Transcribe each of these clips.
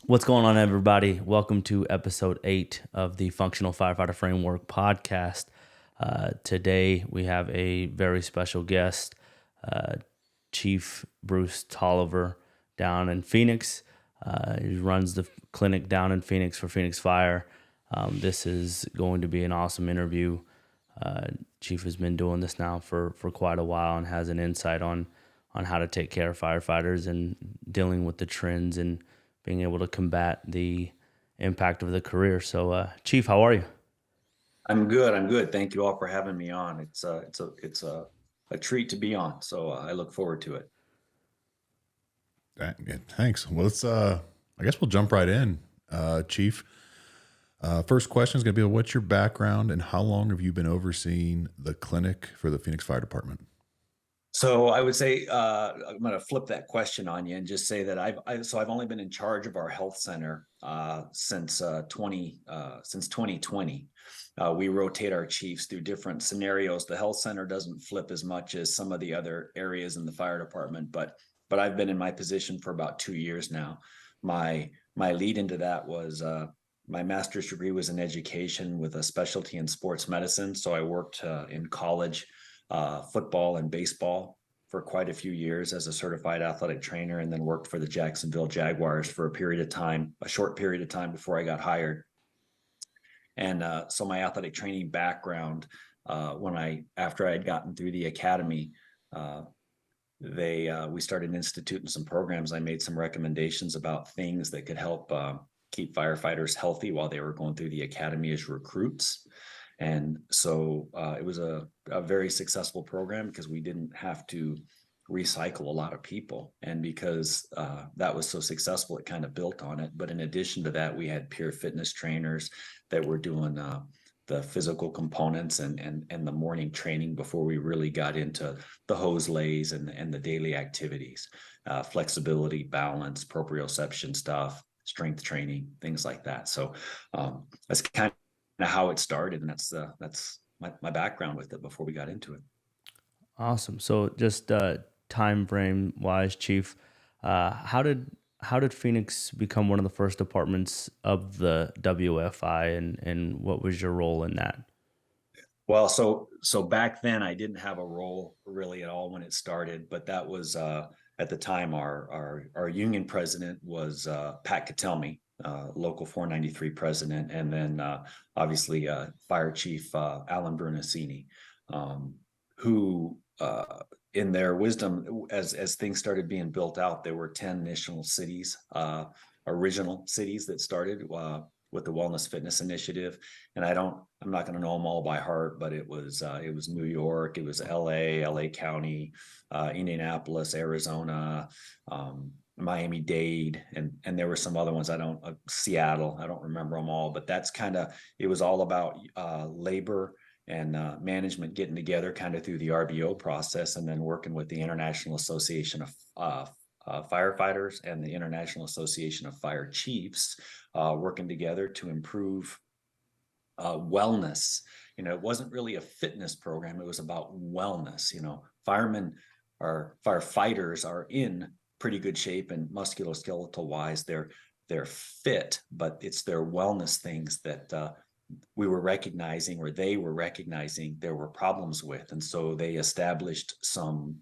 What's going on, everybody? Welcome to episode 8 of the Functional Firefighter Framework podcast. Today, we have a very special guest, Chief Bruce Toliver, down in Phoenix. He runs the clinic down in Phoenix for Phoenix Fire. This is going to be an awesome interview. Chief has been doing this now for quite a while and has an insight on how to take care of firefighters and dealing with the trends and being able to combat the impact of the career. So, Chief, how are you? I'm good. Thank you all for having me on. It's a treat to be on. So I look forward to it. Yeah, thanks. Well, I guess we'll jump right in, Chief. First question is going to be, what's your background and how long have you been overseeing the clinic for the Phoenix Fire Department? So I would say I'm going to flip that question on you and just say that I've only been in charge of our health center since 2020. We rotate our chiefs through different scenarios. The health center doesn't flip as much as some of the other areas in the fire department, but I've been in my position for about 2 years now. My lead into that was my master's degree was in education with a specialty in sports medicine. So I worked in college football and baseball for quite a few years as a certified athletic trainer, and then worked for the Jacksonville Jaguars for a short period of time before I got hired. And so my athletic training background, after I had gotten through the academy, we started instituting some programs. I made some recommendations about things that could help keep firefighters healthy while they were going through the academy as recruits. And so it was a very successful program because we didn't have to recycle a lot of people. And because that was so successful, it kind of built on it. But in addition to that, we had peer fitness trainers that were doing the physical components and the morning training before we really got into the hose lays and the daily activities, flexibility, balance, proprioception stuff, strength training, things like that. So that's kind of how it started, and that's my background with it before we got into it. Awesome. So, just time frame wise, Chief, how did Phoenix become one of the first departments of the WFI, and what was your role in that? Well, so back then I didn't have a role really at all when it started, but that was at the time our union president was Pat Katelmi, local 493 president, and then obviously Fire Chief Alan Brunacini, who in their wisdom, as things started being built out, there were 10 national cities, original cities that started with the Wellness Fitness Initiative. And I'm not going to know them all by heart, but it was New York, it was LA County, Indianapolis, Arizona, Miami-Dade, and there were some other ones. Seattle, I don't remember them all, but it was all about labor and management getting together kind of through the RBO process, and then working with the International Association of Firefighters and the International Association of Fire Chiefs, working together to improve wellness. It wasn't really a fitness program. It was about wellness. Firefighters are in pretty good shape, and musculoskeletal wise, they're fit, but it's their wellness things that we were recognizing, or they were recognizing there were problems with. And so they established some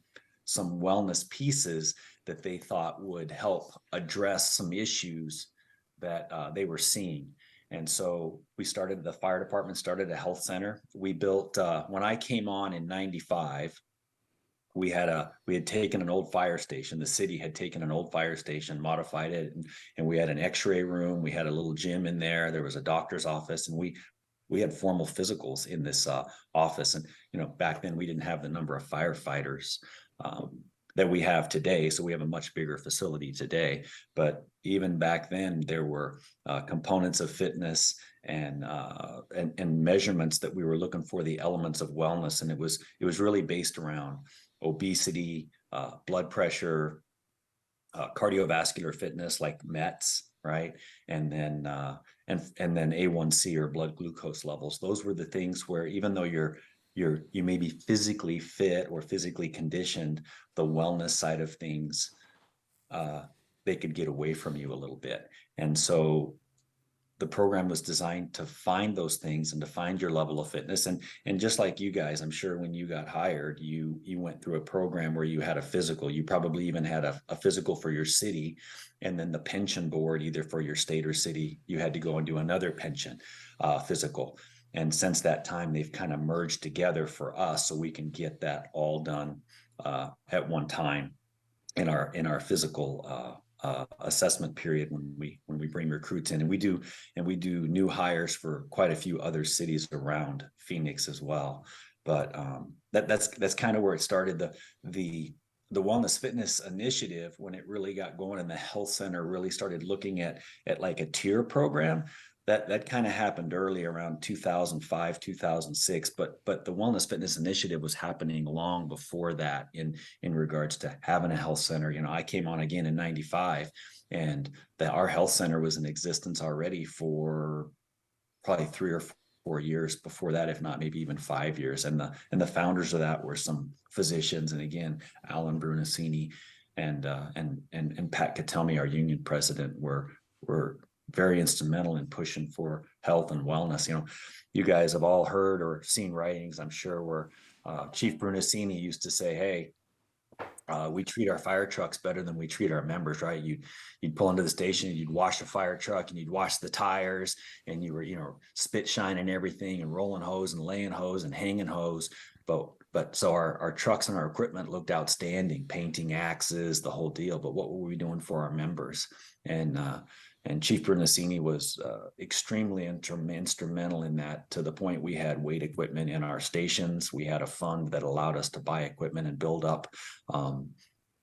wellness pieces that they thought would help address some issues that they were seeing. And so the fire department started a health center. We built, when I came on in 95, we had taken an old fire station. The city had taken an old fire station, modified it, and we had an x-ray room. We had a little gym in there. There was a doctor's office, and we had formal physicals in this office. And back then we didn't have the number of firefighters that we have today, so we have a much bigger facility today. But even back then, there were components of fitness and measurements that we were looking for, the elements of wellness, and it was really based around obesity, blood pressure, cardiovascular fitness like METs, right? And then A1C, or blood glucose levels. Those were the things where, even though you may be physically fit or physically conditioned, the wellness side of things they could get away from you a little bit. And so the program was designed to find those things and to find your level of fitness. And just like you guys, I'm sure when you got hired, you went through a program where you had a physical. You probably even had a physical for your city, and then the pension board, either for your state or city, you had to go and do another pension physical. And since that time, they've kind of merged together for us, so we can get that all done at one time in our physical assessment period when we bring recruits in. And we do new hires for quite a few other cities around Phoenix as well. But that's kind of where it started. The wellness fitness initiative, when it really got going and the health center really started looking at like a tier program, that kind of happened early around 2005, 2006, but the wellness fitness initiative was happening long before that in regards to having a health center. I came on again in 95, and our health center was in existence already for probably 3 or 4 years before that, if not maybe even 5 years. And the founders of that were some physicians, and again, Alan Brunacini and Pat Katelmi, our union president, were very instrumental in pushing for health and wellness. You guys have all heard or seen writings, I'm sure, where Chief Brunacini used to say, hey, we treat our fire trucks better than we treat our members, right? You'd pull into the station and you'd wash the fire truck and you'd wash the tires, and you were, spit shining everything and rolling hose and laying hose and hanging hose. But so our trucks and our equipment looked outstanding, painting axes, the whole deal. But what were we doing for our members? And Chief Brunacini was extremely instrumental in that, to the point we had weight equipment in our stations. We had a fund that allowed us to buy equipment and build up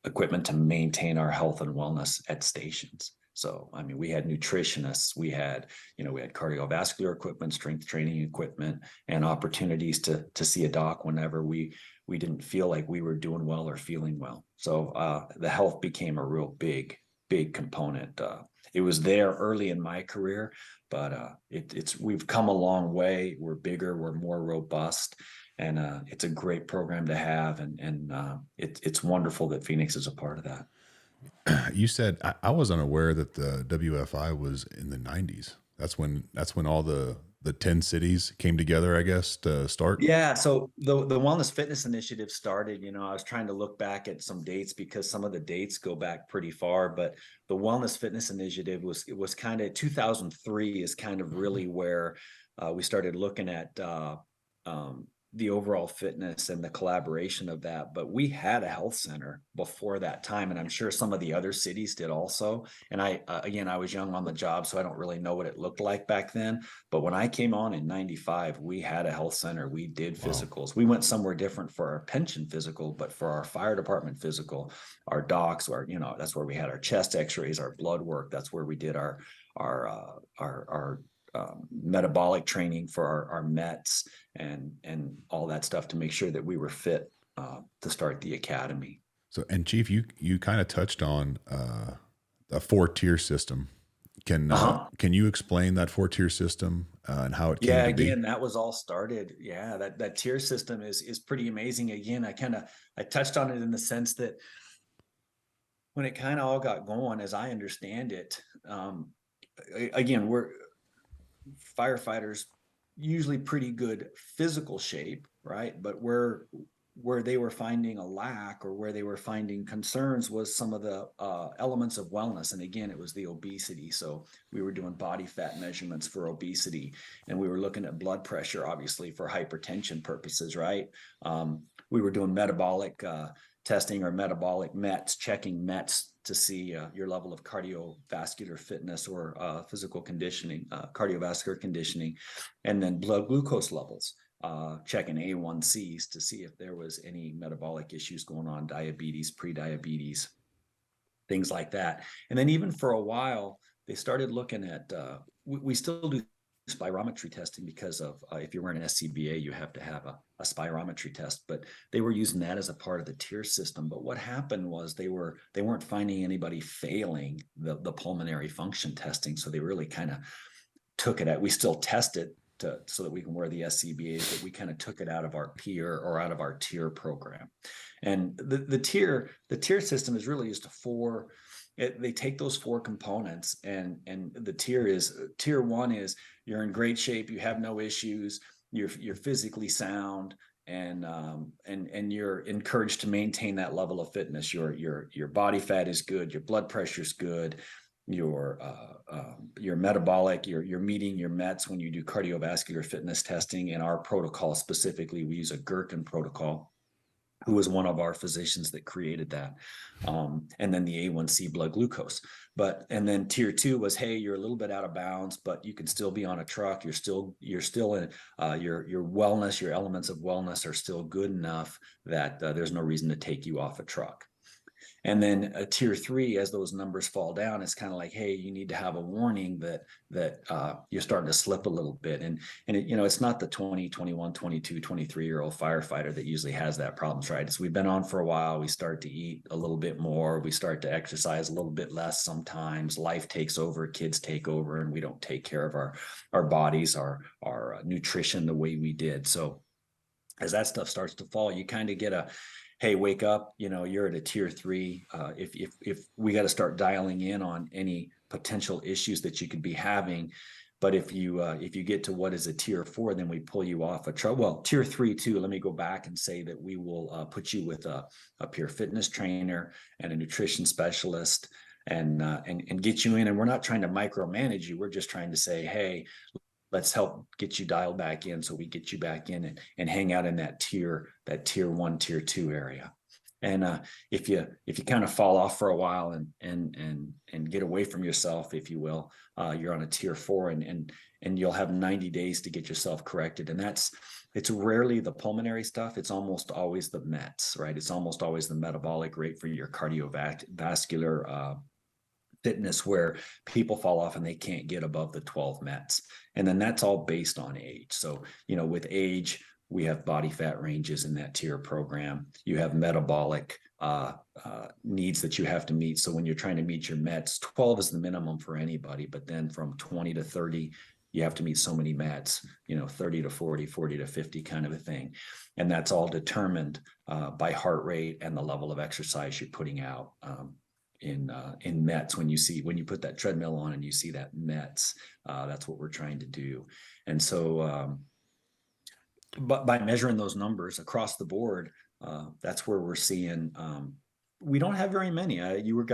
equipment to maintain our health and wellness at stations. So, I mean, we had nutritionists, we had cardiovascular equipment, strength training equipment, and opportunities to see a doc whenever we didn't feel like we were doing well or feeling well. So the health became a real big component. It was there early in my career, but we've come a long way. We're bigger, we're more robust, and it's a great program to have. And it's wonderful that Phoenix is a part of that. You said I was unaware that the WFI was in the 90s. That's when all the 10 cities came together, I guess, to start. Yeah. So the Wellness Fitness Initiative started, I was trying to look back at some dates because some of the dates go back pretty far, but the Wellness Fitness Initiative was kind of 2003 is kind of really where we started looking at the overall fitness and the collaboration of that. But we had a health center before that time, and I'm sure some of the other cities did also. And I was young on the job, so I don't really know what it looked like back then. But when I came on in 95, we had a health center. We did physicals. Wow. We went somewhere different for our pension physical, but for our fire department physical, our docs, that's where we had our chest x-rays, our blood work. That's where we did our metabolic training for our METs and all that stuff to make sure that we were fit to start the academy. So, and Chief, you kind of touched on a 4-tier system. Can you explain that 4-tier system and how it came to be? Again, that was all started. Yeah, that tier system is pretty amazing. Again, I touched on it in the sense that when it kind of all got going, as I understand it, again, we're firefighters usually pretty good physical shape, right? But where they were finding a lack or where they were finding concerns was some of the elements of wellness. And again, it was the obesity. So we were doing body fat measurements for obesity, and we were looking at blood pressure, obviously for hypertension purposes, right? We were doing metabolic testing or metabolic METs, checking METs to see your level of cardiovascular fitness or physical conditioning, cardiovascular conditioning, and then blood glucose levels, checking A1Cs to see if there was any metabolic issues going on, diabetes, pre-diabetes, things like that. And then even for a while, they started looking at, we still do spirometry testing because of if you're wearing an SCBA, you have to have a spirometry test, but they were using that as a part of the tier system. But what happened was they weren't finding anybody failing the pulmonary function testing. So they really kind of took it out. We still test it so that we can wear the SCBAs, but we kind of took it out of our peer or out of our tier program. And the tier system is really just they take those four components, and the tier one is you're in great shape, you have no issues, you're physically sound, and you're encouraged to maintain that level of fitness. Your body fat is good, your blood pressure is good, your metabolic, you're meeting your METs when you do cardiovascular fitness testing. In our protocol specifically, we use a Gherkin protocol, who was one of our physicians that created that. And then the A1C blood glucose. And then tier two was, hey, you're a little bit out of bounds, but you can still be on a truck. You're still in your wellness, your elements of wellness are still good enough that there's no reason to take you off a truck. And then a tier three, as those numbers fall down, it's kind of like, hey, you need to have a warning that you're starting to slip a little bit. And it's not the 20, 21, 22, 23-year-old firefighter that usually has that problem, right? It's we've been on for a while. We start to eat a little bit more. We start to exercise a little bit less sometimes. Life takes over, kids take over, and we don't take care of our bodies, our nutrition the way we did. So as that stuff starts to fall, you kind of get a, hey, wake up, you're at a tier three. If we got to start dialing in on any potential issues that you could be having. But if you get to what is a tier four, then we pull you off a truck. Well, tier three too, let me go back and say that we will put you with a peer fitness trainer and a nutrition specialist, and get you in. And we're not trying to micromanage you. We're just trying to say, hey, let's help get you dialed back in, so we get you back in and hang out in that tier one, tier two area. And if you kind of fall off for a while and get away from yourself, if you will, you're on a tier four, and you'll have 90 days to get yourself corrected. And it's rarely the pulmonary stuff. It's almost always the METs, right? It's almost always the metabolic rate for your cardiovascular fitness, where people fall off and they can't get above the 12 METs. And then that's all based on age. So, with age, we have body fat ranges in that tier program. You have metabolic needs that you have to meet. So when you're trying to meet your METs, 12 is the minimum for anybody. But then from 20 to 30, you have to meet so many METs, 30 to 40, 40 to 50 kind of a thing. And that's all determined by heart rate and the level of exercise you're putting out. In METs, when you put that treadmill on and you see that METs, that's what we're trying to do. And so, but by measuring those numbers across the board, that's where we're seeing. We don't have very many. You're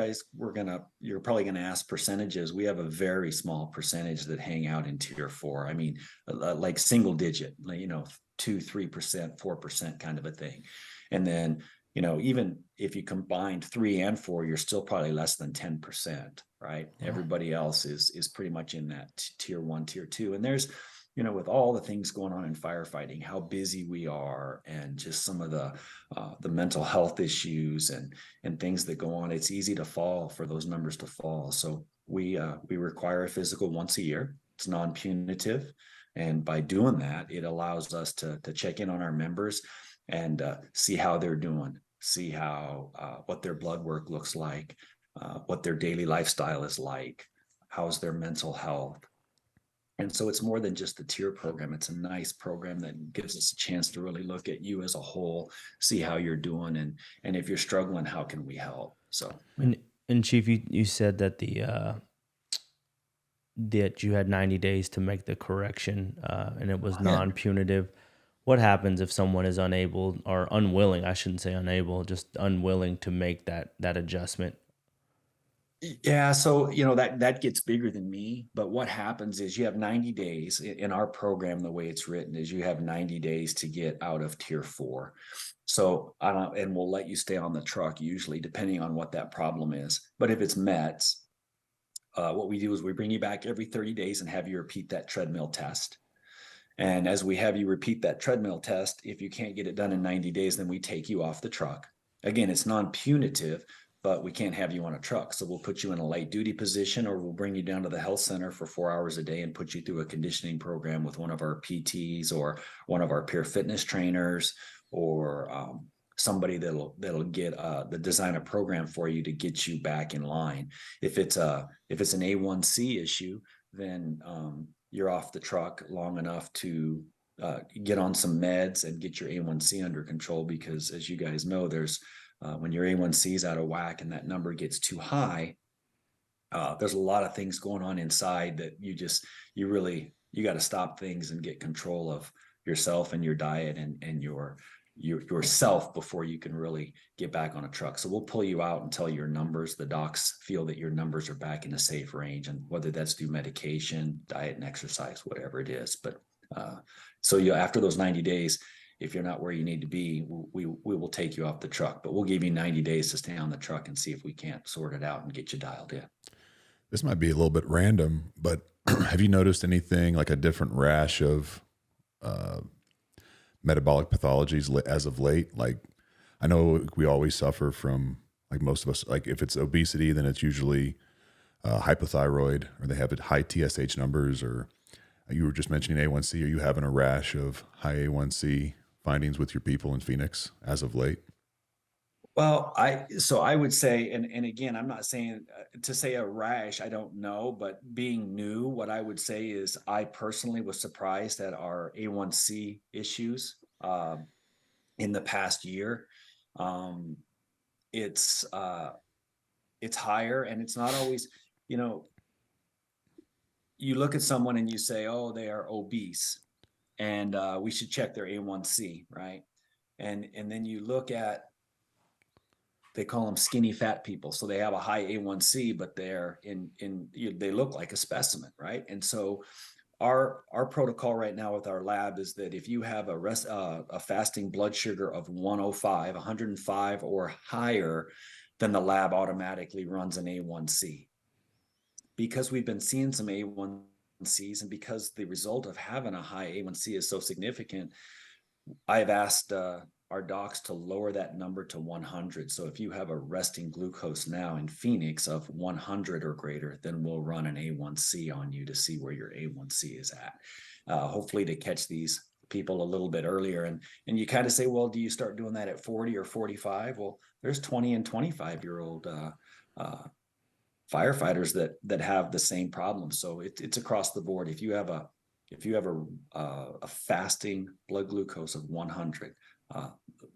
probably gonna ask percentages. We have a very small percentage that hang out in tier four. I mean, like single digit, 2%, 3%, 4% kind of a thing. And then, even if you combined 3 and 4, you're still probably less than 10%, right? Yeah. Everybody else is pretty much in that tier one, tier two. And there's, with all the things going on in firefighting, how busy we are, and just some of the mental health issues and things that go on, it's easy for those numbers to fall. So we require a physical once a year. It's non-punitive. And by doing that, it allows us to check in on our members and see how they're doing, see how what their blood work looks like, what their daily lifestyle is like, how's their mental health. And so it's more than just the tier program. It's a nice program that gives us a chance to really look at you as a whole, see how you're doing, and if you're struggling, how can we help? So, and Chief, you said that that you had 90 days to make the correction, and it was non-punitive. What happens if someone is unable or unwilling? I shouldn't say unable, just unwilling to make that adjustment. Yeah, so that gets bigger than me. But what happens is you have 90 days in our program. The way it's written is you have 90 days to get out of tier four. So and we'll let you stay on the truck usually, depending on what that problem is. But if it's METs, what we do is we bring you back every 30 days and have you repeat that treadmill test. And as we have you repeat that treadmill test, if you can't get it done in 90 days, then we take you off the truck. Again, it's non-punitive, but we can't have you on a truck. So we'll put you in a light duty position, or we'll bring you down to the health center for 4 hours a day and put you through a conditioning program with one of our PTs or one of our peer fitness trainers, or somebody that'll design a program for you to get you back in line. If it's an A1C issue, then you're off the truck long enough to get on some meds and get your A1C under control, because as you guys know, there's when your A1C is out of whack and that number gets too high, there's a lot of things going on inside that you got to stop things and get control of yourself and your diet and yourself before you can really get back on a truck. So we'll pull you out until your numbers, the docs feel that your numbers are back in a safe range, and whether that's through medication, diet, and exercise, whatever it is. But so after those 90 days, if you're not where you need to be, we will take you off the truck, but we'll give you 90 days to stay on the truck and see if we can't sort it out and get you dialed in. This might be a little bit random, but have you noticed anything like a different rash of metabolic pathologies as of late? Like, I know we always suffer from, like most of us, like if it's obesity, then it's usually hypothyroid, or they have high TSH numbers, or you were just mentioning A1C. Are you having a rash of high A1C findings with your people in Phoenix as of late? Well, I would say, and again, I'm not saying to say a rash, I don't know, but being new, what I would say is I personally was surprised at our A1C issues in the past year. It's higher, and it's not always, you look at someone and you say, oh, they are obese, and we should check their A1C, right? And then you look at, they call them skinny fat people. So they have a high A1C, but they're they look like a specimen, right? And so our protocol right now with our lab is that if you have a fasting blood sugar of 105 or higher, then the lab automatically runs an A1C. Because we've been seeing some A1Cs, and because the result of having a high A1C is so significant, I've asked our docs to lower that number to 100. So if you have a resting glucose now in Phoenix of 100 or greater, then we'll run an A1C on you to see where your A1C is at. Hopefully to catch these people a little bit earlier. And you kind of say, well, do you start doing that at 40 or 45? Well, there's 20 and 25-year-old firefighters that have the same problem. So it's across the board. If you have a fasting blood glucose of 100,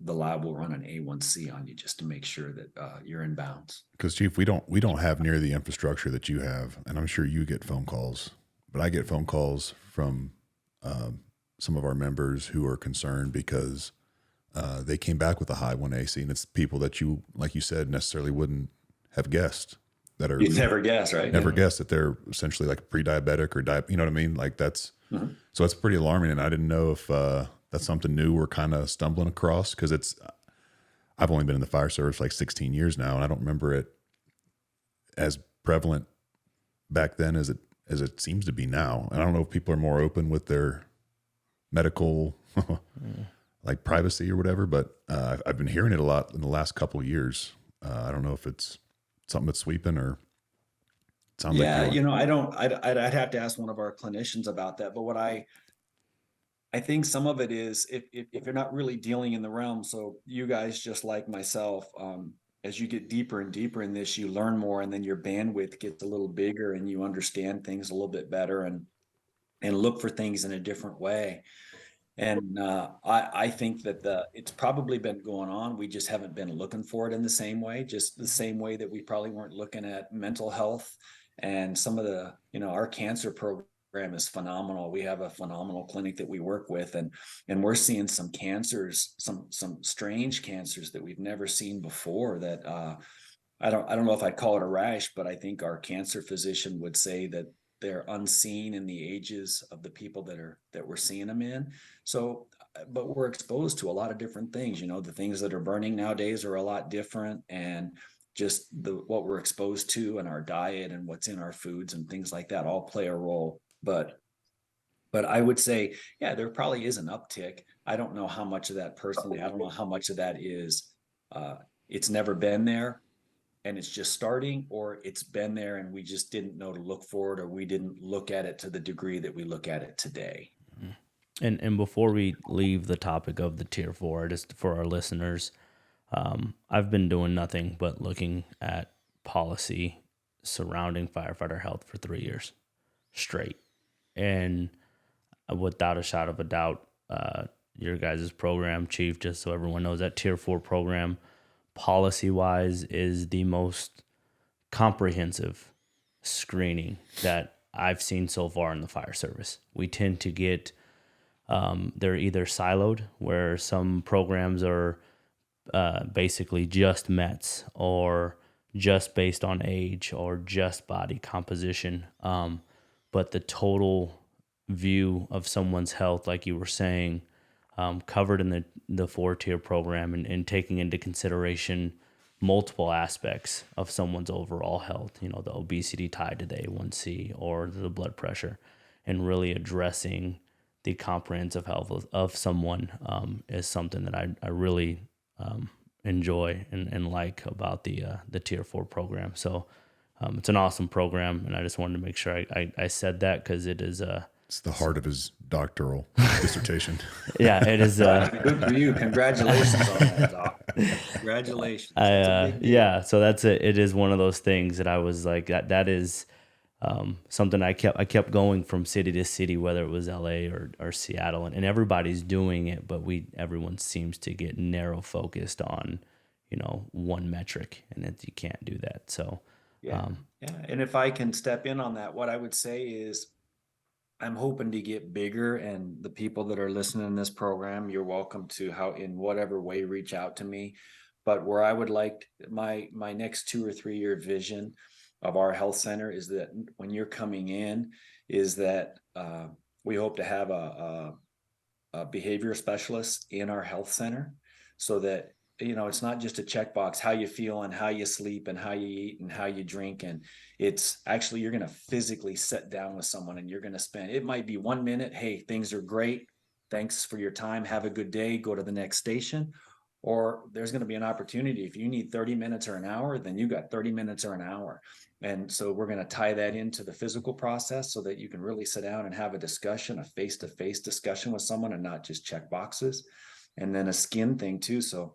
the lab will run an A1C on you just to make sure that you're in bounds. Because Chief, we don't have near the infrastructure that you have, and I'm sure you get phone calls, but I get phone calls from some of our members who are concerned because they came back with a high 1AC, and it's people that you, like you said, necessarily wouldn't have guessed. That are, you'd never guess, right? Never guess that they're essentially like pre-diabetic or you know what I mean? Like that's, so it's pretty alarming. And I didn't know if that's something new we're kind of stumbling across, because I've only been in the fire service like 16 years now, and I don't remember it as prevalent back then as it seems to be now. And I don't know if people are more open with their medical like privacy or whatever, but I've been hearing it a lot in the last couple of years. I don't know if it's something that's sweeping or sounds like. I'd have to ask one of our clinicians about that. But what I think some of it is if you're not really dealing in the realm. So you guys, just like myself, as you get deeper and deeper in this, you learn more, and then your bandwidth gets a little bigger, and you understand things a little bit better and look for things in a different way. And I think that it's probably been going on. We just haven't been looking for it in the same way, just the same way that we probably weren't looking at mental health. And some of the, our cancer program is phenomenal. We have a phenomenal clinic that we work with, and we're seeing some cancers, some strange cancers that we've never seen before that I don't know if I'd call it a rash, but I think our cancer physician would say that they're unseen in the ages of the people that we're seeing them in. So, but we're exposed to a lot of different things. The things that are burning nowadays are a lot different, and just what we're exposed to and our diet and what's in our foods and things like that all play a role. But I would say, yeah, there probably is an uptick. I don't know how much of that personally. I don't know how much of that is it's never been there and it's just starting, or it's been there and we just didn't know to look for it, or we didn't look at it to the degree that we look at it today. And before we leave the topic of the Tier 4, just for our listeners, I've been doing nothing but looking at policy surrounding firefighter health for 3 years straight. And without a shot of a doubt, your guys' program, Chief, just so everyone knows, that Tier 4 program, policy-wise, is the most comprehensive screening that I've seen so far in the fire service. We tend to get, they're either siloed, where some programs are basically just METs or just based on age or just body composition. But the total view of someone's health, like you were saying, covered in the 4-tier program, and taking into consideration multiple aspects of someone's overall health, the obesity tied to the A1C or the blood pressure, and really addressing the comprehensive health of someone is something that I really enjoy and like about the Tier 4 program. So it's an awesome program, and I just wanted to make sure I said that, because it is It's the heart of his doctoral dissertation. yeah, it is. Good for you. Congratulations on that, Doc. Congratulations. That's a big deal. Yeah, so that's it. It is one of those things that I was like, that is something I kept going from city to city, whether it was LA or Seattle, and everybody's doing it, but everyone seems to get narrow focused on, one metric, and you can't do that. So yeah. And if I can step in on that, what I would say is, I'm hoping to get bigger, and the people that are listening in this program, you're welcome to, in whatever way, reach out to me. But where I would like my next 2 or 3 year vision of our health center is that when you're coming in, is that we hope to have a behavior specialist in our health center, so that it's not just a checkbox, how you feel and how you sleep and how you eat and how you drink. And it's actually, you're going to physically sit down with someone, and you're going to spend, it might be 1 minute. Hey, things are great. Thanks for your time. Have a good day. Go to the next station. Or there's going to be an opportunity. If you need 30 minutes or an hour, then you got 30 minutes or an hour. And so we're going to tie that into the physical process, so that you can really sit down and have a discussion, a face-to-face discussion with someone, and not just check boxes. And then a skin thing too. So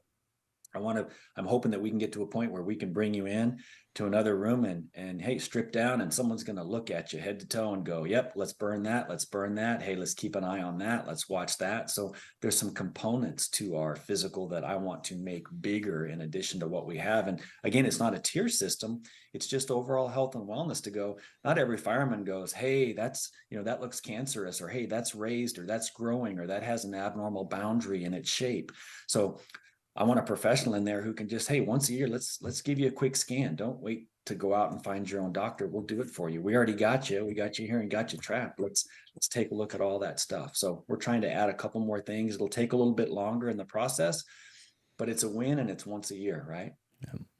I'm hoping that we can get to a point where we can bring you in to another room and hey, strip down, and someone's going to look at you head to toe and go, yep, let's burn that. Let's burn that. Hey, let's keep an eye on that. Let's watch that. So there's some components to our physical that I want to make bigger in addition to what we have. And again, it's not a tier system. It's just overall health and wellness to go. Not every fireman goes, hey, that's, that looks cancerous, or hey, that's raised, or that's growing, or that has an abnormal boundary in its shape. So I want a professional in there who can just, hey, once a year, let's give you a quick scan. Don't wait to go out and find your own doctor. We'll do it for you. We already got you. We got you here and got you trapped. Let's take a look at all that stuff. So we're trying to add a couple more things. It'll take a little bit longer in the process, but it's a win, and it's once a year, right?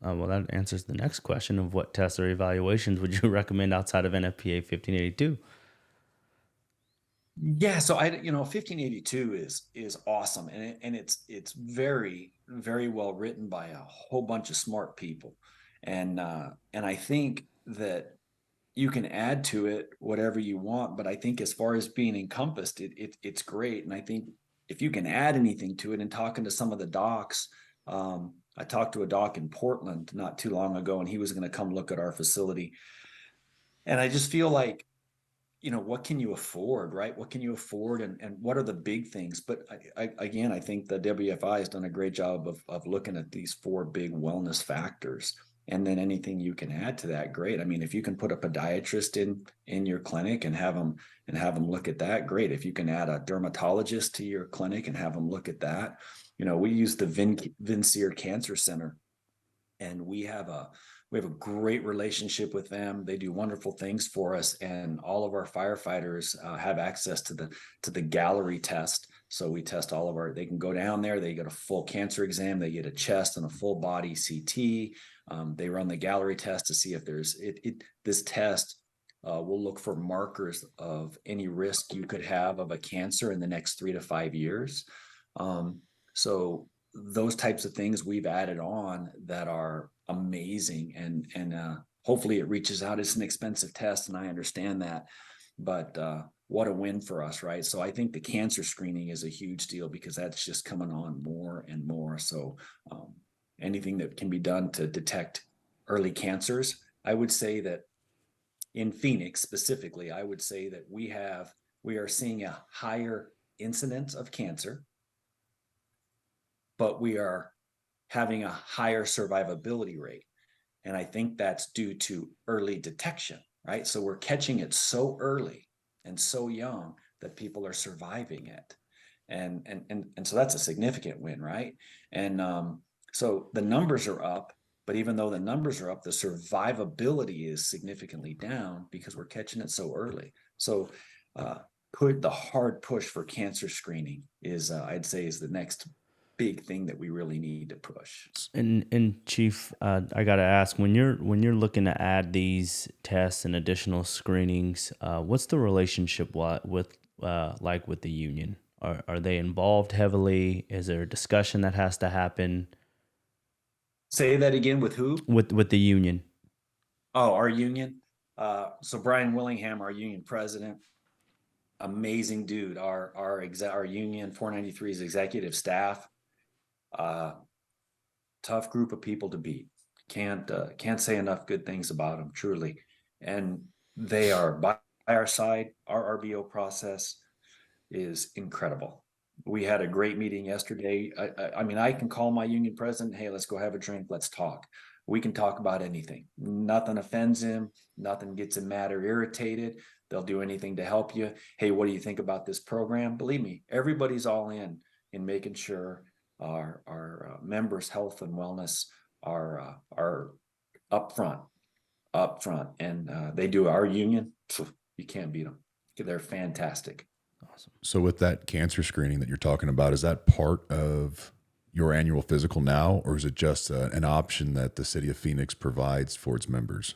Well, that answers the next question of what tests or evaluations would you recommend outside of NFPA 1582? Yeah, so 1582 is awesome, and it's very, very well written by a whole bunch of smart people, and I think that you can add to it whatever you want, but I think as far as being encompassed, it's great. And I think if you can add anything to it, and talking to some of the docs, I talked to a doc in Portland not too long ago, and he was going to come look at our facility, and I just feel like, what can you afford, right? What can you afford, and what are the big things? But I think the WFI has done a great job of looking at these 4 big wellness factors, and then anything you can add to that, great. I mean, if you can put a podiatrist in your clinic and have them look at that, great. If you can add a dermatologist to your clinic and have them look at that, we use the Vincier Cancer Center, and we have a great relationship with them. They do wonderful things for us, and all of our firefighters have access to the gallery test. So we test they can go down there, they get a full cancer exam, they get a chest and a full body CT. They run the gallery test to see if there's this test will look for markers of any risk you could have of a cancer in the next 3 to 5 years. So those types of things we've added on that are amazing, and hopefully it reaches out. It's an expensive test, and I understand that, but what a win for us, right? So I think the cancer screening is a huge deal, because that's just coming on more and more. So anything that can be done to detect early cancers, I would say that in Phoenix specifically, I would say that we are seeing a higher incidence of cancer, but we are having a higher survivability rate. And I think that's due to early detection, right? So we're catching it so early and so young that people are surviving it. And so that's a significant win, right? And so the numbers are up, but even though the numbers are up, the survivability is significantly down because we're catching it so early. So put the hard push for cancer screening is, I'd say, is the next big thing that we really need to push. And Chief, I gotta ask, when you're looking to add these tests and additional screenings, what's the relationship with like with the union? Are they involved heavily? Is there a discussion that has to happen Say that again, with who? with the union? Oh, our union. So Brian Willingham, our union president, amazing dude. Our union 493's executive staff, tough group of people to beat. Can't say enough good things about them, truly. And they are by our side. Our RBO process is incredible. We had a great meeting yesterday. I mean, I can call my union president, hey, let's go have a drink, let's talk. We can talk about anything. Nothing offends him, nothing gets him mad or irritated. They'll do anything to help you. Hey, what do you think about this program? Believe me, everybody's all in making sure our members' health and wellness are up front. And they do. Our union, you can't beat them. They're fantastic. Awesome. So with that cancer screening that you're talking about, is that part of your annual physical now, or is it just an option that the city of Phoenix provides for its members?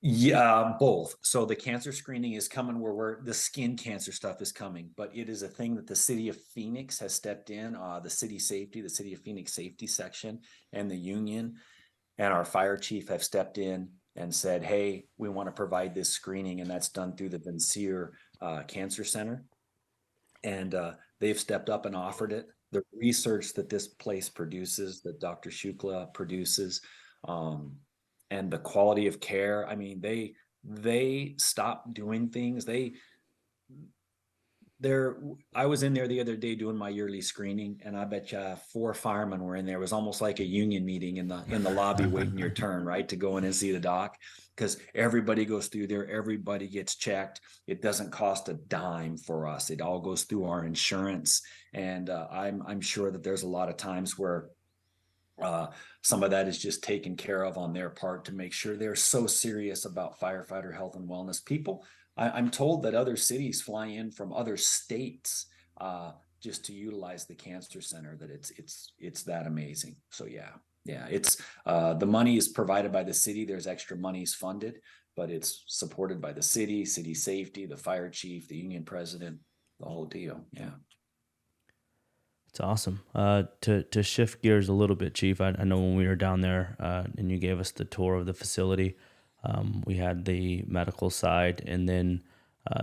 Yeah, both. So the cancer screening is coming where the skin cancer stuff is coming, but it is a thing that the city of Phoenix has stepped in, the city of Phoenix safety section, and the union and our fire chief have stepped in and said, hey, we want to provide this screening, and that's done through the Vincier Cancer Center. And they've stepped up and offered it. The research that this place produces, that Dr. Shukla produces, and the quality of care. I mean, they stopped doing things. I was in there the other day doing my yearly screening, and I bet you 4 firemen were in there. It was almost like a union meeting in the lobby waiting your turn, right, to go in and see the doc, because everybody goes through there, everybody gets checked. It doesn't cost a dime for us. It all goes through our insurance, and I'm sure that there's a lot of times where some of that is just taken care of on their part to make sure they're so serious about firefighter health and wellness. People, I'm told that other cities fly in from other states just to utilize the cancer center, that it's that amazing. So yeah, it's the money is provided by the city. There's extra monies funded, but it's supported by the city safety, the fire chief, the union president, the whole deal. Yeah. It's awesome. To shift gears a little bit, Chief, I know when we were down there and you gave us the tour of the facility, we had the medical side, and then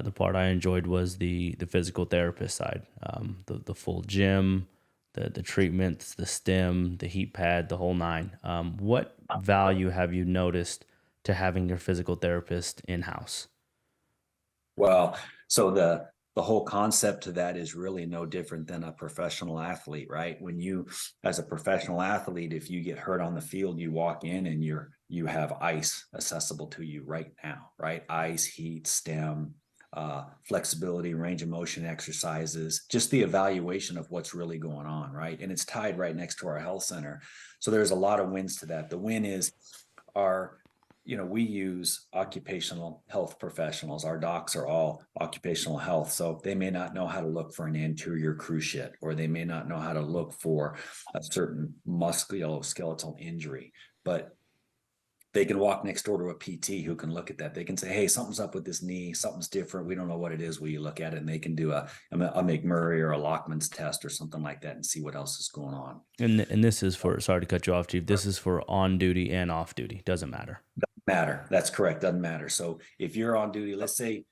the part I enjoyed was the physical therapist side, the full gym, the treatments, the stem, the heat pad, the whole nine. What value have you noticed to having your physical therapist in-house? Well, so the whole concept to that is really no different than a professional athlete, right? When you, as a professional athlete, if you get hurt on the field, you walk in and you have ice accessible to you right now, right? Ice, heat, stem, flexibility, range of motion exercises, just the evaluation of what's really going on, right? And it's tied right next to our health center. So there's a lot of wins to that. The win is we use occupational health professionals. Our docs are all occupational health. So they may not know how to look for an anterior cruciate, or they may not know how to look for a certain musculoskeletal injury, but they can walk next door to a PT who can look at that. They can say, hey, something's up with this knee, something's different. We don't know what it is. Will you look at it? And they can do a McMurray or a Lockman's test or something like that and see what else is going on. And this is for, sorry to cut you off, Chief, this is for on duty and off duty. Doesn't matter. Doesn't matter. That's correct. Doesn't matter. So if you're on duty, let's say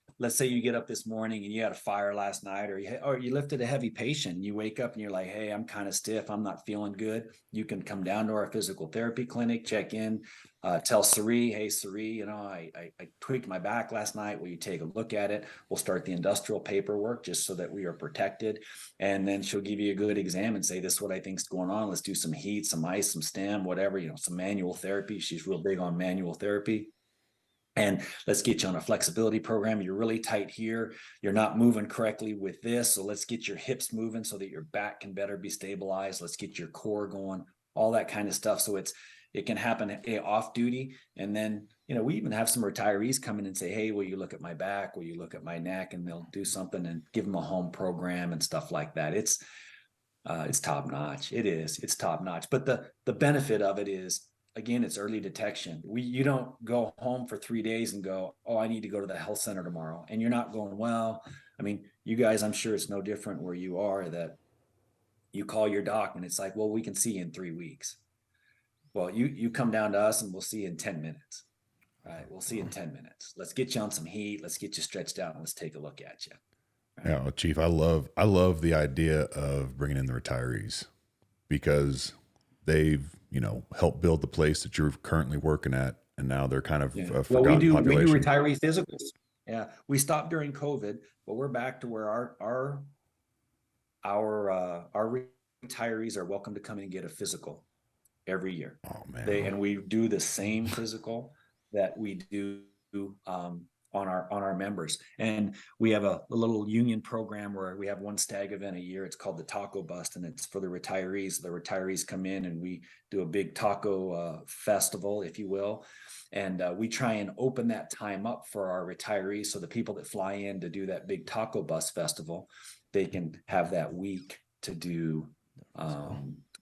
you get up this morning and you had a fire last night, or you lifted a heavy patient, and you wake up and you're like, hey, I'm kind of stiff, I'm not feeling good. You can come down to our physical therapy clinic, check in, tell Sari, hey, Sari, I tweaked my back last night. Will you take a look at it? We'll start the industrial paperwork just so that we are protected. And then she'll give you a good exam and say, this is what I think's going on. Let's do some heat, some ice, some stem, whatever, some manual therapy. She's real big on manual therapy. And let's get you on a flexibility program. You're really tight here. You're not moving correctly with this. So let's get your hips moving so that your back can better be stabilized. Let's get your core going, all that kind of stuff. So it can happen off duty. And then, we even have some retirees come in and say, hey, will you look at my back? Will you look at my neck? And they'll do something and give them a home program and stuff like that. It's top notch. It's top notch. But the benefit of it is, again, it's early detection. You don't go home for 3 days and go, oh, I need to go to the health center tomorrow. And you're not going, well, I mean, you guys, I'm sure it's no different where you are, that you call your doc and it's like, well, we can see you in 3 weeks. Well, you come down to us and we'll see you in 10 minutes. All right. We'll see you in 10 minutes. Let's get you on some heat. Let's get you stretched out and let's take a look at you. Right? Yeah. Well, Chief, I love the idea of bringing in the retirees, because they've, helped build the place that you're currently working at. And now they're kind of a forgotten population. We do retiree physicals. Yeah. We stopped during COVID, but we're back to where our retirees are welcome to come in and get a physical every year. Oh man. And we do the same physical that we do on our members. And we have a little union program where we have one stag event a year. It's called the Taco Bust, and it's for the retirees. The retirees come in and we do a big taco festival, if you will. And we try and open that time up for our retirees. So the people that fly in to do that big Taco Bus festival, they can have that week to do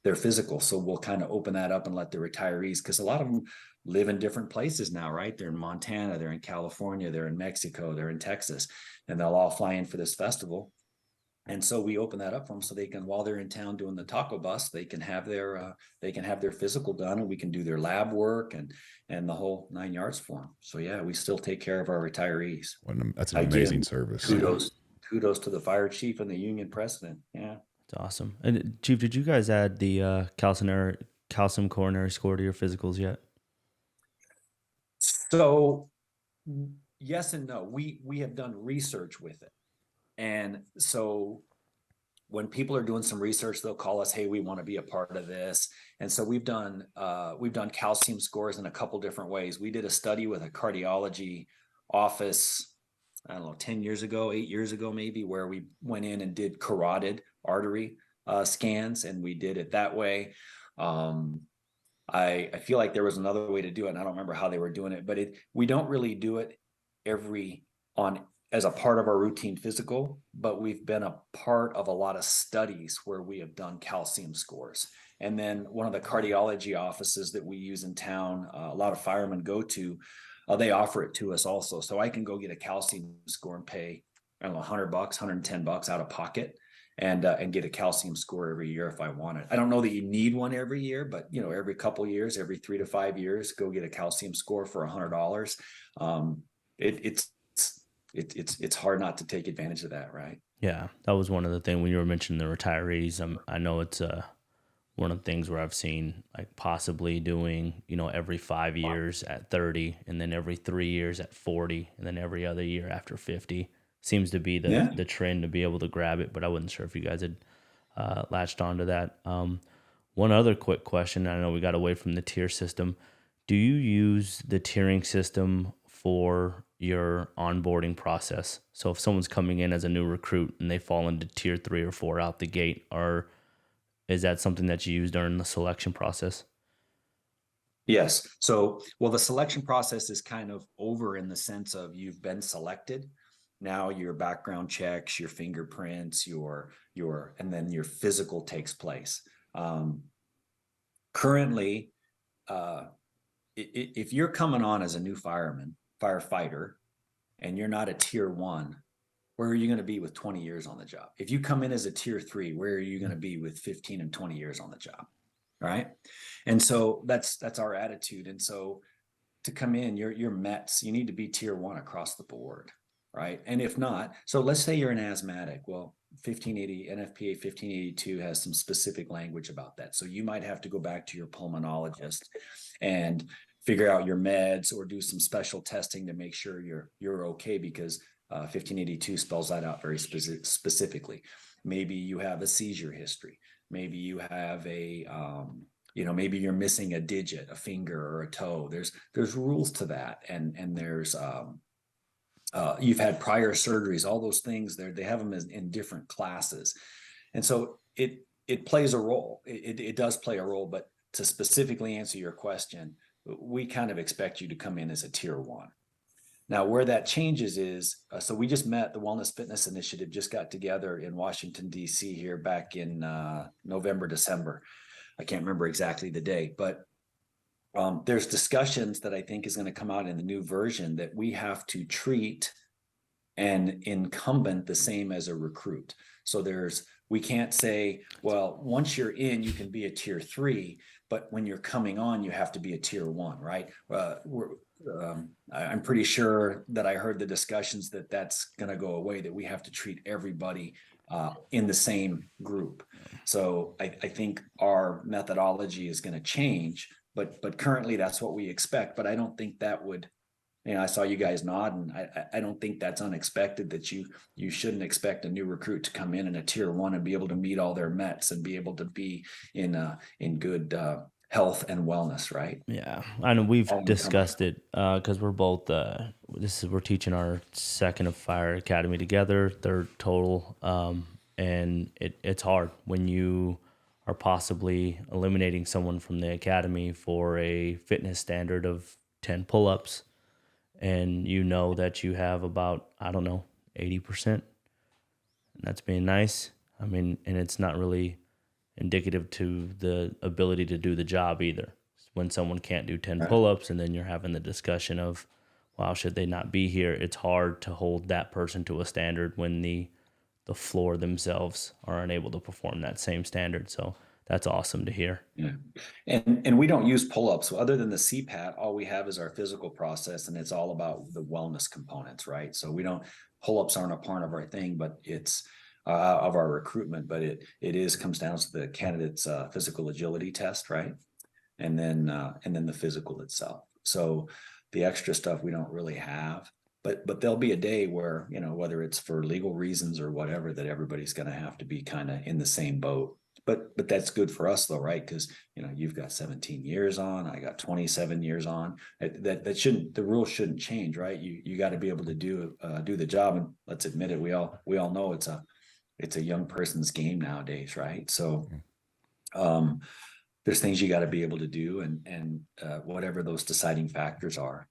their physical. So we'll kind of open that up and let the retirees, because a lot of them live in different places now, right? They're in Montana, they're in California, they're in Mexico, they're in Texas, and they'll all fly in for this festival. And so we open that up for them so they can, while they're in town doing the Taco Bus, they can have their physical done, and we can do their lab work and the whole 9 yards for them. So yeah, we still take care of our retirees. That's an amazing service. Kudos to the fire chief and the union president. Yeah. It's awesome. And Chief, did you guys add the calcium coronary score to your physicals yet? So yes and no. We have done research with it. And so when people are doing some research, they'll call us, hey, we want to be a part of this. And so we've done calcium scores in a couple different ways. We did a study with a cardiology office, I don't know, 10 years ago, 8 years ago, maybe, where we went in and did carotid artery scans, and we did it that way. I feel like there was another way to do it, and I don't remember how they were doing it, but we don't really do it as a part of our routine physical, but we've been a part of a lot of studies where we have done calcium scores. And then one of the cardiology offices that we use in town, a lot of firemen go to, they offer it to us also. So I can go get a calcium score and pay, I don't know, $100, $110 out of pocket, and get a calcium score every year if I want it. I don't know that you need one every year, but every couple of years, every 3 to 5 years, go get a calcium score for $100. It's hard not to take advantage of that, right? Yeah, that was one of the things when you were mentioning the retirees. I know it's one of the things where I've seen like possibly doing, every 5 years at 30, and then every 3 years at 40, and then every other year after 50. Seems to be the trend to be able to grab it, but I wasn't sure if you guys had latched onto that. One other quick question. I know we got away from the tier system. Do you use the tiering system for your onboarding process? So if someone's coming in as a new recruit and they fall into tier 3 or 4 out the gate, or is that something that you use during the selection process? Yes. So, the selection process is kind of over in the sense of you've been selected. Now your background checks, your fingerprints, and then your physical takes place. Currently, if you're coming on as a new firefighter, and you're not a tier 1, where are you going to be with 20 years on the job? If you come in as a tier 3, where are you going to be with 15 and 20 years on the job? Right. And so that's our attitude. And so to come in, your METs, you need to be tier 1 across the board. Right. And if not, so let's say you're an asthmatic. Well, 1580 NFPA 1582 has some specific language about that. So you might have to go back to your pulmonologist and figure out your meds, or do some special testing to make sure you're okay, because 1582 spells that out very specifically. Maybe you have a seizure history. Maybe you have a maybe you're missing a digit, a finger or a toe. There's rules to that. And there's, you've had prior surgeries, all those things there, they have them in different classes. And so it plays a role. It does play a role, but to specifically answer your question, we kind of expect you to come in as a tier 1. Now, where that changes is, so we just met, the Wellness Fitness Initiative just got together in Washington, D.C. here back in November, December. I can't remember exactly the day, but there's discussions that I think is going to come out in the new version that we have to treat an incumbent the same as a recruit. So we can't say, well, once you're in, you can be a tier 3, but when you're coming on, you have to be a tier 1, right? I'm pretty sure that I heard the discussions that that's going to go away, that we have to treat everybody in the same group. So I think our methodology is going to change, but currently that's what we expect. But I don't think that would, I saw you guys nod, and I don't think that's unexpected, that you shouldn't expect a new recruit to come in a tier 1 and be able to meet all their mets and be able to be in good health and wellness, right? Yeah, I know we've discussed it because we're both we're teaching our second of fire academy together, third total, and it's hard when you are possibly eliminating someone from the academy for a fitness standard of 10 pull-ups, and you know that you have about, I don't know, 80%. And that's being nice. I mean, and it's not really indicative to the ability to do the job either. When someone can't do 10 pull-ups and then you're having the discussion of, wow, should they not be here? It's hard to hold that person to a standard when the floor themselves are unable to perform that same standard. So that's awesome to hear. Yeah. And we don't use pull-ups. So other than the CPAT, all we have is our physical process, and it's all about the wellness components, right? So pull-ups aren't a part of our thing, but it's of our recruitment, but it comes down to the candidate's physical agility test, right? And then the physical itself. So the extra stuff we don't really have, but there'll be a day where, whether it's for legal reasons or whatever, that everybody's going to have to be kind of in the same boat. But that's good for us though, right? Because you've got 17 years on, I got 27 years on. The rules shouldn't change, right? You got to be able to do the job, and let's admit it, we all know it's a young person's game nowadays, right? So there's things you got to be able to do, and whatever those deciding factors are,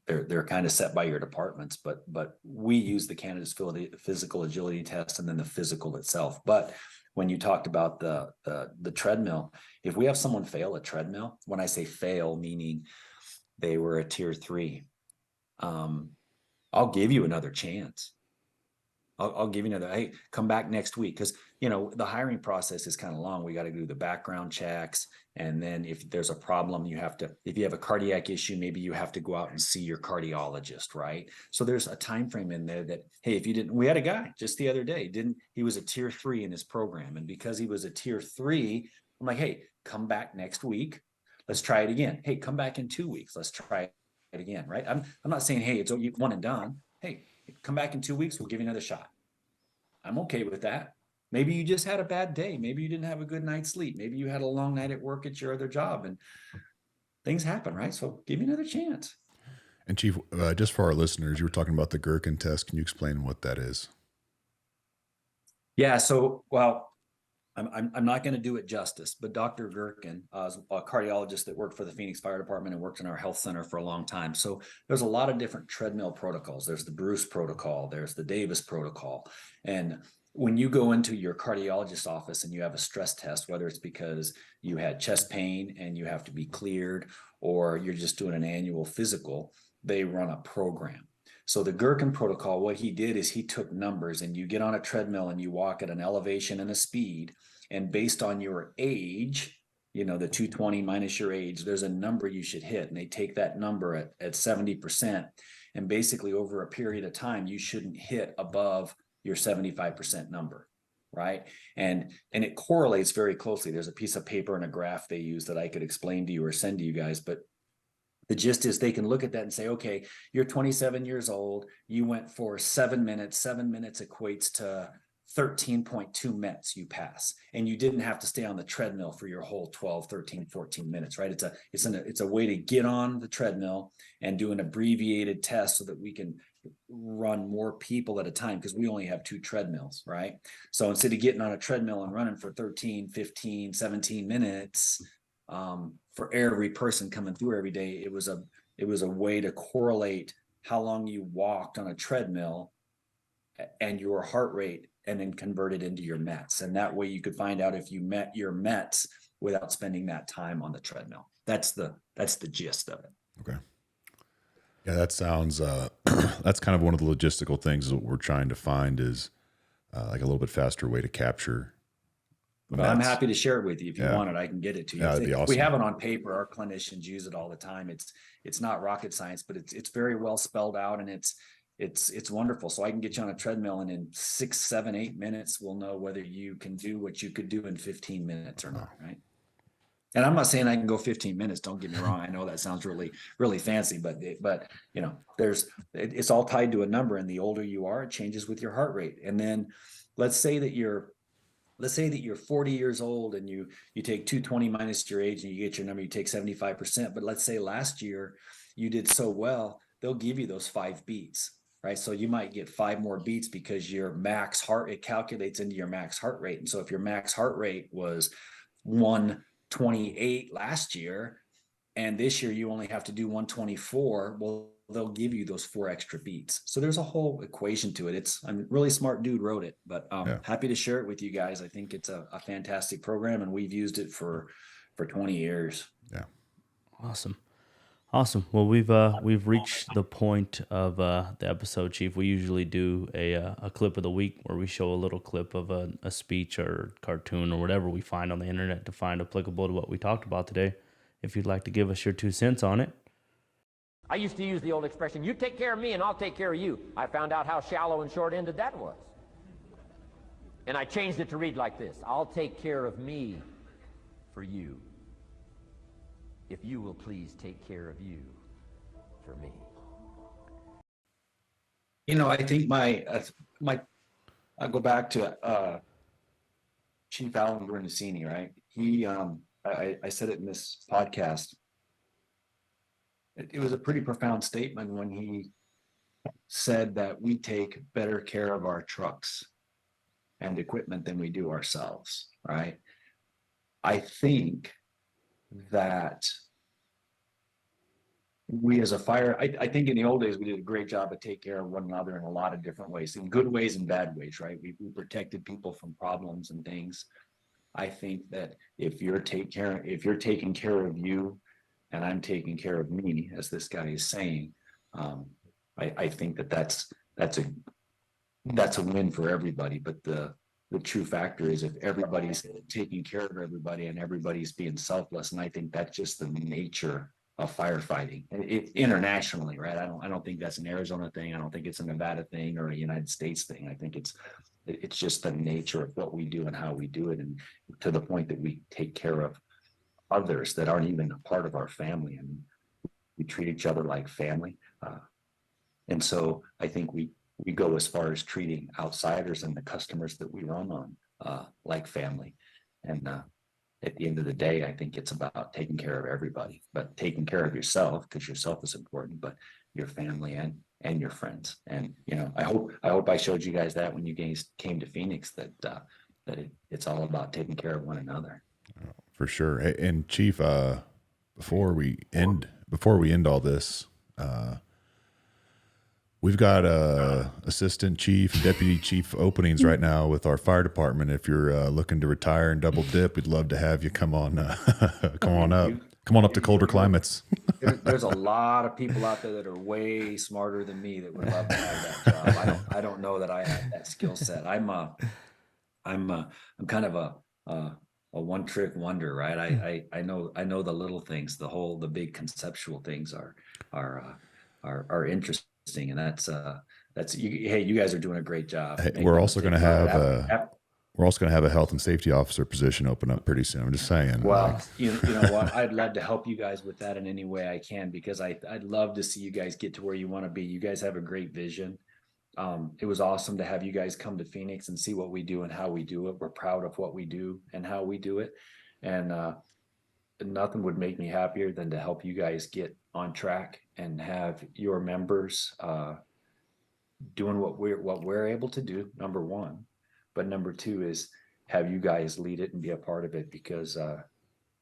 they're kind of set by your departments, but we use the candidate's physical agility test and then the physical itself. But when you talked about the treadmill, if we have someone fail a treadmill, when I say fail, meaning they were a tier 3, I'll give you another chance. I'll give you another, hey, come back next week. Because, the hiring process is kind of long. We got to do the background checks. And then if there's a problem, if you have a cardiac issue, maybe you have to go out and see your cardiologist, right? So there's a time frame in there that, hey, we had a guy just the other day, he was a tier 3 in his program. And because he was a tier 3, I'm like, hey, come back next week. Let's try it again. Hey, come back in 2 weeks. Let's try it again, right? I'm not saying, hey, it's one and done. Hey, come back in 2 weeks, we'll give you another shot. I'm okay with that. Maybe you just had a bad day. Maybe you didn't have a good night's sleep. Maybe you had a long night at work at your other job, and things happen, right? So give me another chance. And Chief, just for our listeners, you were talking about the Gherkin test. Can you explain what that is? Yeah. So, I'm not going to do it justice, but Dr. Gherkin is a cardiologist that worked for the Phoenix Fire Department and worked in our health center for a long time. So there's a lot of different treadmill protocols. There's the Bruce protocol. There's the Davis protocol. And when you go into your cardiologist's office and you have a stress test, whether it's because you had chest pain and you have to be cleared, or you're just doing an annual physical, they run a program. So the Gherkin protocol, what he did is he took numbers, and you get on a treadmill and you walk at an elevation and a speed, and based on your age, the 220 minus your age, there's a number you should hit. And they take that number at 70%. And basically over a period of time, you shouldn't hit above your 75% number, right? And it correlates very closely. There's a piece of paper and a graph they use that I could explain to you or send to you guys, but the gist is they can look at that and say, okay, you're 27 years old. You went for 7 minutes. 7 minutes equates to 13.2 minutes you pass, and you didn't have to stay on the treadmill for your whole 12, 13, 14 minutes, right? It's a way to get on the treadmill and do an abbreviated test so that we can run more people at a time, because we only have 2 treadmills, right? So instead of getting on a treadmill and running for 13, 15, 17 minutes for every person coming through every day, it was a way to correlate how long you walked on a treadmill and your heart rate, and then convert it into your METs. And that way you could find out if you met your METs without spending that time on the treadmill. That's the gist of it. Okay. Yeah, that sounds, that's kind of one of the logistical things that we're trying to find is like a little bit faster way to capture. But I'm happy to share it with you. If you want it, I can get it to you. Yeah, that'd be awesome. We have it on paper. Our clinicians use it all the time. It's not rocket science, but it's very well spelled out, and it's wonderful. So I can get you on a treadmill, and in 6, 7, 8 minutes, we'll know whether you can do what you could do in 15 minutes or not, right? And I'm not saying I can go 15 minutes. Don't get me wrong. I know that sounds really, really fancy, but you know, it's all tied to a number, and the older you are, it changes with your heart rate. And then let's say that you're 40 years old and you take 220 minus your age and you get your number, you take 75%. But let's say last year you did so well, they'll give you those 5 beats. Right. So you might get 5 more beats because your max it calculates into your max heart rate. And so if your max heart rate was 128 last year, and this year you only have to do 124, well, they'll give you those 4 extra beats. So there's a whole equation to it. I'm a really smart dude wrote it, but happy to share it with you guys. I think it's a fantastic program, and we've used it for 20 years. Yeah. Awesome. Well, we've reached the point of the episode, Chief. We usually do a clip of the week where we show a little clip of a speech or cartoon or whatever we find on the internet to find applicable to what we talked about today. If you'd like to give us your 2 cents on it. I used to use the old expression, you take care of me and I'll take care of you. I found out how shallow and short-ended that was. And I changed it to read like this: I'll take care of me for you, if you will please take care of you for me. You know, I think I'll go back to Chief Alan Bernasini, right? He, I said it in this podcast. It was a pretty profound statement when he said that we take better care of our trucks and equipment than we do ourselves, right? I think that we as a fire, I think in the old days, we did a great job of taking care of one another in a lot of different ways, in good ways and bad ways, right? We protected people from problems and things. I think that if you're taking care of you, and I'm taking care of me, as this guy is saying, I think that's a win for everybody. But the true factor is if everybody's taking care of everybody and everybody's being selfless, and I think that's just the nature of firefighting internationally, right? I don't think that's an Arizona thing. I don't think it's a Nevada thing or a United States thing. I think it's just the nature of what we do and how we do it, and to the point that we take care of others that aren't even a part of our family, and we treat each other like family. And so I think we go as far as treating outsiders and the customers that we run on like family. And at the end of the day, I think it's about taking care of everybody, but taking care of yourself, because yourself is important, but your family and your friends. And, you know, I hope I showed you guys that when you guys came to Phoenix, that it's all about taking care of one another. For sure. And Chief, before we end all this, we've got assistant chief and deputy chief openings right now with our fire department. If you're looking to retire and double dip, we'd love to have you come on up to colder climates. There's a lot of people out there that are way smarter than me that would love to have that job. I don't know that I have that skill set. I'm kind of a one trick wonder, right? I know the little things, the big conceptual things are interesting, and that's hey, you guys are doing a great job. Hey, we're also going to have a health and safety officer position open up pretty soon. I'm just saying. Well, you know what? I'd love to help you guys with that in any way I can, because I'd love to see you guys get to where you want to be. You guys have a great vision, It was awesome to have you guys come to Phoenix and see what we do and how we do it. We're proud of what we do and how we do it. And nothing would make me happier than to help you guys get on track and have your members doing what we're able to do, number one. But number two is have you guys lead it and be a part of it, because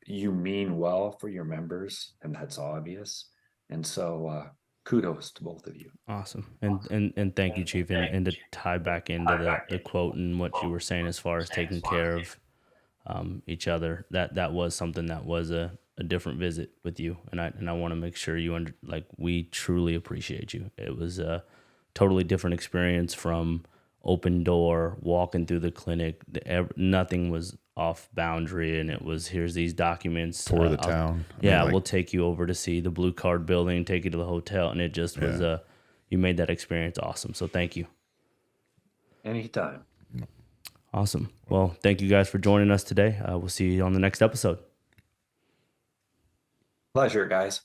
you mean well for your members, and that's obvious. And so kudos to both of you. Awesome. And thank you, Chief. And to tie back into the quote and what you were saying as far as taking care of each other, that was something that was a different visit with you. And I want to make sure we truly appreciate you. It was a totally different experience from open door, walking through the clinic. Nothing was off boundary, and it was, here's these documents. Tour of the town. We'll take you over to see the Blue Card building, take you to the hotel, and it just was you made that experience awesome. So thank you. Anytime. Awesome. Well, thank you guys for joining us today. We'll see you on the next episode. Pleasure, guys.